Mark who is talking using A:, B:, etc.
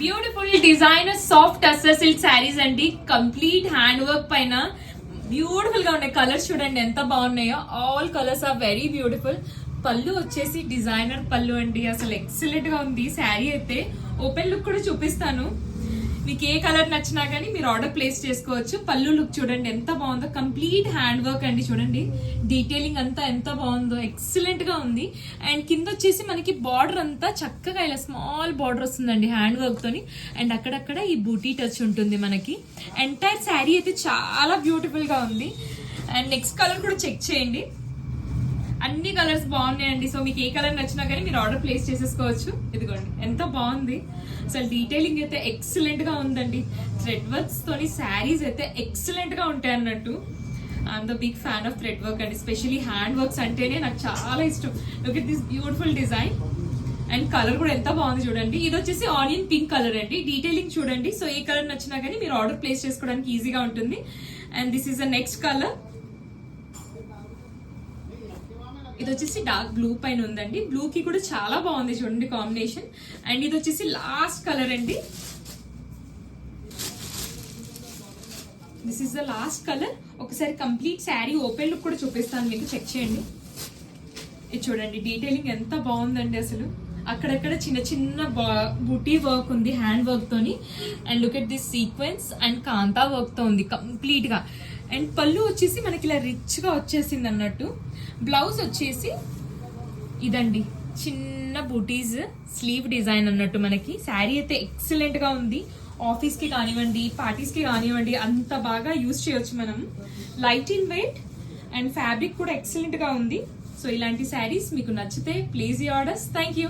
A: Beautiful designer soft tussar silk sarees అండి. Complete hand work పైన beautiful గా ఉన్నాయి. కలర్స్ చూడండి ఎంత బాగున్నాయో. All colours are very beautiful. పళ్ళు వచ్చేసి డిజైనర్ పళ్ళు అండి. అసలు ఎక్సలెంట్ గా ఉంది శారీ అయితే. ఓపెన్ లుక్ కూడా చూపిస్తాను. మీకు ఏ కలర్ నచ్చినా కానీ మీరు ఆర్డర్ ప్లేస్ చేసుకోవచ్చు. పళ్ళు లుక్ చూడండి ఎంత బాగుందో. కంప్లీట్ హ్యాండ్ వర్క్ అండి. చూడండి డీటెయిలింగ్ అంతా ఎంత బాగుందో. ఎక్సలెంట్ గా ఉంది. అండ్ కింద వచ్చేసి మనకి బార్డర్ అంతా చక్కగా ఇలా స్మాల్ బార్డర్ వస్తుందండి హ్యాండ్ వర్క్ తోని. అండ్ అక్కడక్కడ ఈ బూటీ టచ్ ఉంటుంది మనకి. ఎంటైర్ శారీ అయితే చాలా బ్యూటిఫుల్ గా ఉంది. అండ్ నెక్స్ట్ కలర్ కూడా చెక్ చేయండి. అన్ని కలర్స్ బాగున్నాయండి. సో మీకు ఏ కలర్ నచ్చినా కానీ మీరు ఆర్డర్ ప్లేస్ చేసేసుకోవచ్చు. ఇదిగోండి ఎంత బాగుంది. అసలు డీటెయిలింగ్ అయితే ఎక్సలెంట్ గా ఉందండి. థ్రెడ్ వర్క్స్ తోని శారీస్ అయితే ఎక్సలెంట్ గా ఉంటాయి అన్నట్టు. I'm the big fan of thread work అండి. స్పెషల్లీ హ్యాండ్ వర్క్స్ అంటేనే నాకు చాలా ఇష్టం. Look at this beautiful design. And colour కూడా ఎంత బాగుంది చూడండి. ఇది వచ్చేసి ఆనియన్ పింక్ కలర్ అండి. డీటెయిలింగ్ చూడండి. సో ఏ కలర్ నచ్చినా కానీ మీరు ఆర్డర్ ప్లేస్ చేసుకోవడానికి ఈజీగా ఉంటుంది. And this is the next colour. ఇది వచ్చేసి డార్క్ బ్లూ పైన ఉందండి. బ్లూ కి కూడా చాలా బాగుంది చూడండి కాంబినేషన్. అండ్ ఇది వచ్చేసి లాస్ట్ కలర్ అండి. This is the last colour. ఒకసారి కంప్లీట్ శారీ ఓపెన్ లుక్ కూడా చూపిస్తాను మీకు. చెక్ చేయండి. ఇది చూడండి డీటెయిలింగ్ ఎంత బాగుందండి. అసలు అక్కడక్కడ చిన్న చిన్న బూటీ వర్క్ ఉంది హ్యాండ్ వర్క్ తోని. And look at this sequence and kantha work తో ఉంది కంప్లీట్ గా. అండ్ పళ్ళు వచ్చేసి మనకి ఇలా రిచ్ గా వచ్చేసింది అన్నట్టు. బ్లౌజ్ వచ్చేసి ఇదండి చిన్న బూటీస్ స్లీవ్ డిజైన్ అన్నట్టు మనకి. శారీ అయితే ఎక్సలెంట్ గా ఉంది. ఆఫీస్ కి కానివ్వండి, పార్టీస్ కి కానివ్వండి అంత బాగా యూజ్ చేయొచ్చు మనం. Light in weight and fabric కూడా ఎక్సలెంట్ గా ఉంది. సో ఇలాంటి శారీస్ మీకు నచ్చితే ప్లీజ్ ఆర్డర్స్. Thank you.